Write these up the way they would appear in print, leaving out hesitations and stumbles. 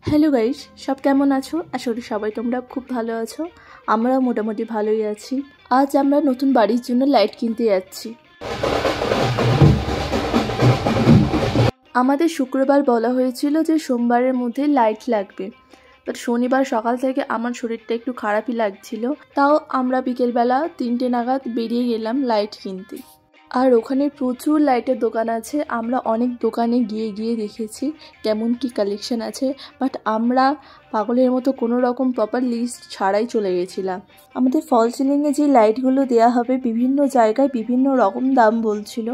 Hello guys, সব কেমন আছো? আশা করি সবাই তোমরা খুব ভালো আছো। আমরা মোটামুটি ভালোই আছি। আজ আমরা নতুন বাড়ির জন্য লাইট কিনতে যাচ্ছি। আমাদের শুক্রবার বলা হয়েছিল যে সোমবারের মধ্যে লাইট লাগবে, বাট শনিবার সকাল থেকে আমার শরীরটা একটু খারাপই লাগছিল। তাও আমরা বিকেলবেলা 3টে নাগাদ বেরিয়ে গেলাম লাইট কিনতে। আর ওখানে প্রচুর লাইটের দোকান আছে। আমরা অনেক দোকানে গিয়ে দেখেছি কেমন কি কালেকশন আছে, বাট আমরা পাগলের মতো কোনো রকম প্রপার লিস্ট ছাড়াই চলে গেছিলাম। আমাদের ফল সিলিংয়ে যে লাইটগুলো দেওয়া হবে বিভিন্ন জায়গায় বিভিন্ন রকম দাম বলছিল,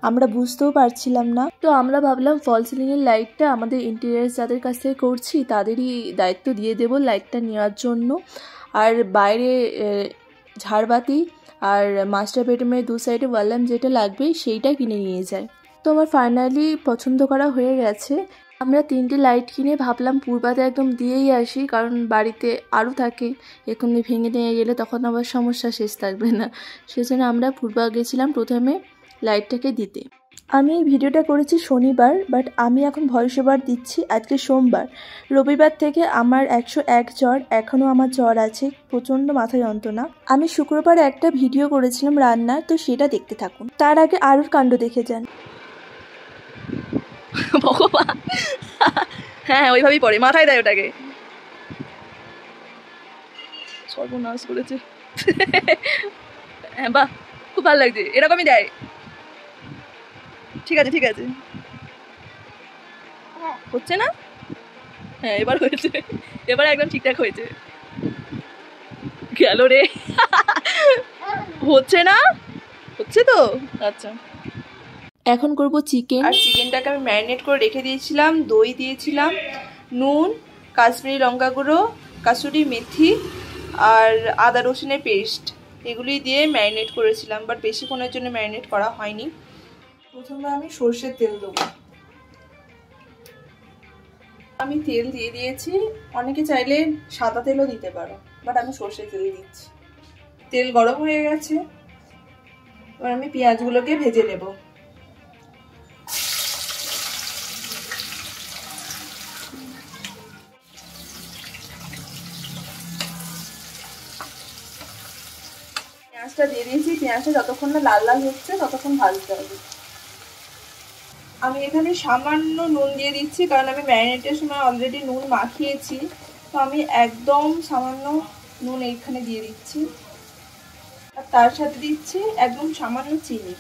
আমরা বুঝতেও পারছিলাম না। তো আমরা ভাবলাম ফল সিলিংয়ের লাইটটা আমাদের ইন্টেরিয়ার যাদের কাছ থেকে করছি তাদেরই দায়িত্ব দিয়ে দেব লাইটটা নেওয়ার জন্য। আর বাইরে ঝাড়বাতি আর মাস্টার বেডরুমের দু সাইডে ওয়াল ল্যাম্প যেটা লাগবে সেইটা কিনে নিয়ে যায়। তো আমার ফাইনালি পছন্দ করা হয়ে গেছে। আমরা 3টে লাইট কিনে ভাবলাম পূর্বাতে একদম দিয়েই আসি, কারণ বাড়িতে আরও থাকে, এখনই ভেঙে নিয়ে গেলে তখন আবার সমস্যা শেষ থাকবে না। সেজন্য আমরা পূর্বা গেছিলাম প্রথমে লাইটটাকে দিতে। আমি এই ভিডিওটা করেছি শনিবার, বাট আমি এখন ভয়েস ওভার দিচ্ছি আজকে সোমবার। রবিবার থেকে আমার 101 জ্বর, এখনও আমার জ্বর আছে, প্রচণ্ড মাথা যন্ত্রণা। আমি শুক্রবার একটা ভিডিও করেছিলাম রান্নার, তো সেটা দেখতে থাকুন। তার আগে আরুর কাণ্ড দেখে যান। ভগবান, হ্যাঁ ওইভাবেই পড়ে, মাথায় দেয় ওটাকে। সর্বনাশ করেছে। হ্যাঁ বাহ, খুব ভালো লাগছে, এরকমই দেয়। ঠিক আছে ঠিক আছে, হচ্ছে না? হ্যাঁ এবার হয়েছে, এবার একদম ঠিকঠাক হয়েছে। গেল রে, হচ্ছে না? হচ্ছে তো, আচ্ছা। এখন করব চিকেন। আর চিকেনটাকে আমি ম্যারিনেট করে রেখে দিয়েছিলাম, দই দিয়েছিলাম, নুন, কাশ্মীরি লঙ্কা গুঁড়ো, কাসুরি মেথি আর আদা রসুনের পেস্ট, এগুলি দিয়ে ম্যারিনেট করেছিলাম, বাট বেশিক্ষণের জন্য ম্যারিনেট করা হয়নি। প্রথমে আমি সর্ষের তেল দেবো। আমি তেল দিয়ে দিয়েছি, অনেকে চাইলে সাদা তেলও দিতে পারো, বাট আমি সর্ষের তেল দিচ্ছি। তেল গরম হয়ে গেছে, এবার আমি পেঁয়াজগুলোকে ভেজে নেব। পেঁয়াজটা দিয়ে দিয়েছি, পেঁয়াজটা যতক্ষণ না লাল লাল হচ্ছে ততক্ষণ ভাজতে হবে। আমি এখানে সামান্য নুন দিয়ে দিচ্ছি, কারণ আমি ম্যারিনেটের সময় অলরেডি নুন মাখিয়েছি, তো আমি একদম সামান্য নুন এইখানে দিয়ে দিচ্ছি। আর তার সাথে দিচ্ছি একদম সামান্য চিনি।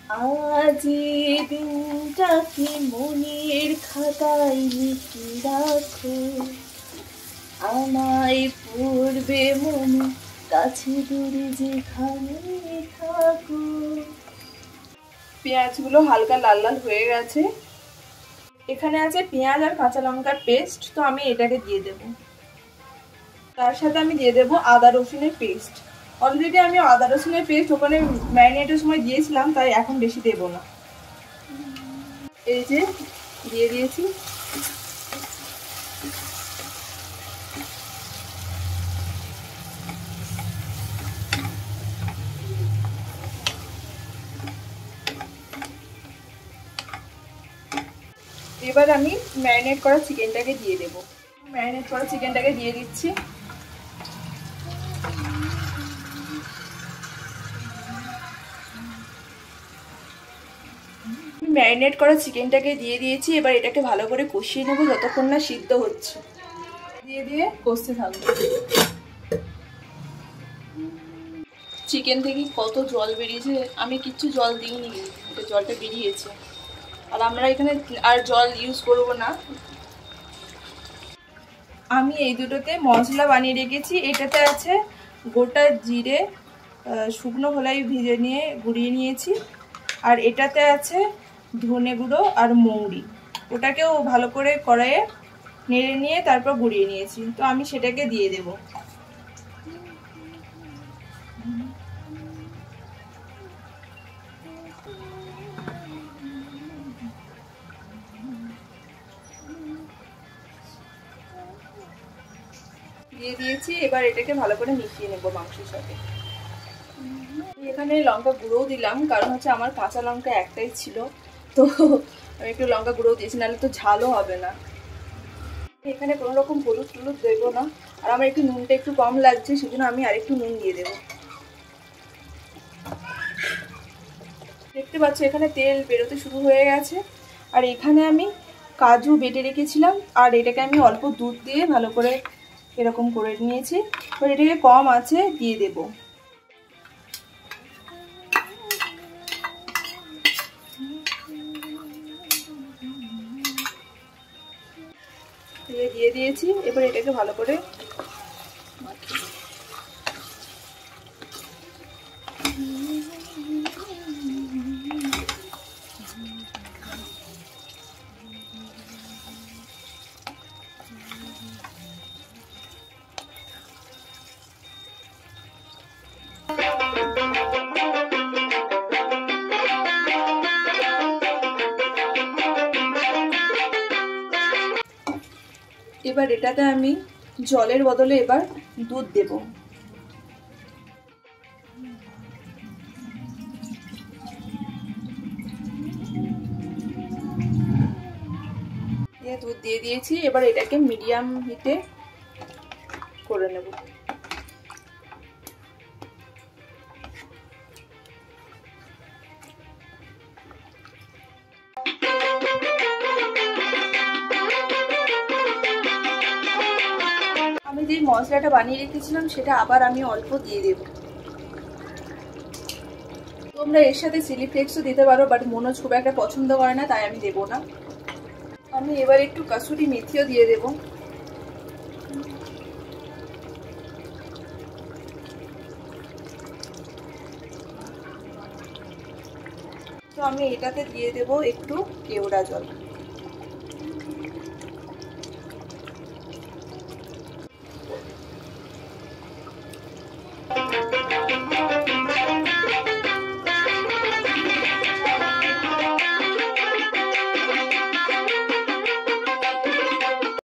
আজ দিনটা কি মনের খাতায় লিখে রাখো, আমায় পড়বে মনে, কাছে দূরে যেখানে থাকো। পেঁয়াজগুলো হালকা লাল লাল হয়ে গেছে। এখানে আছে পেঁয়াজ আর কাঁচা লঙ্কার পেস্ট, তো আমি এটাকে দিয়ে দেব। তার সাথে আমি দিয়ে দেব আদা রসুনের পেস্ট। অলরেডি আমি আদা রসুনের পেস্ট ওখানে ম্যারিনেটের সময় দিয়েছিলাম, তাই এখন বেশি দেব না। এই যে দিয়ে দিয়েছি। এবার আমি ম্যারিনেট করা চিকেনটাকে দিয়ে দেব। ম্যারিনেট করা চিকেনটাকে দিয়ে দিচ্ছি। ম্যারিনেট করা চিকেনটাকে দিয়ে দিয়েছি, এবার এটাকে ভালো করে কষিয়ে নেব যতক্ষণ না সিদ্ধ হচ্ছে। দিয়ে কষতে থাকবো। চিকেন থেকে কত জল বেরিয়েছে, আমি কিচ্ছু জল দিইনি, এটা জলটা বেরিয়েছে। আর আমরা এখানে আর জল ইউজ করব না। আমি এই দুটোতে মশলা বানিয়ে রেখেছি। এটাতে আছে গোটা জিরে, শুকনো খোলাই ভেজে নিয়ে গুঁড়িয়ে নিয়েছি, আর এটাতে আছে ধনে গুঁড়ো আর মৌরি, ওটাকেও ভালো করে কড়াইয়ে নেড়ে নিয়ে তারপর গুঁড়িয়ে নিয়েছি, তো আমি সেটাকে দিয়ে দেব। দিয়ে দিয়েছি, এবার এটাকে ভালো করে মিশিয়ে নেব মাংসের সাথে। এখানে লঙ্কা গুঁড়োও দিলাম, কারণ হচ্ছে আমার কাঁচা লঙ্কা একটাই ছিল, তো আমি একটু লঙ্কা গুঁড়োও দিয়েছি, নাহলে তো ঝালও হবে না। এখানে কোনো রকম হলুদ টলুদ দেবো না, আর আমার একটু নুনটা একটু কম লাগছে, সেজন্য আমি আরেকটু নুন দিয়ে দেবো। দেখতে পাচ্ছ এখানে তেল বেরোতে শুরু হয়ে গেছে, আর এখানে আমি কাজু বেটে রেখেছিলাম, আর এটাকে আমি অল্প দুধ দিয়ে ভালো করে এরকম করে নিয়েছি। এবার এটাকে কম আছে দিয়ে দেব। দিয়ে দিয়েছি, এবার এটাকে ভালো করে এবার এটাতে আমি জলের বদলে এবার দুধ দেব। দুধ দিয়ে দিয়েছি, এবার এটাকে মিডিয়াম হিটে করে নেব। আমি যে মশলাটা বানিয়ে রেখেছিলাম সেটা আবার আমি অল্প দিয়ে দেব। তোমরা এর সাথে চিলি ফ্লেক্সও দিতে পারো, বাট মনোজ খুব একটা পছন্দ করে না, তাই আমি দেবো না। আমি এবার একটু কাসুরি মেথিও দিয়ে দেব। তো আমি এটাতে দিয়ে দেব একটু কেওড়া জল।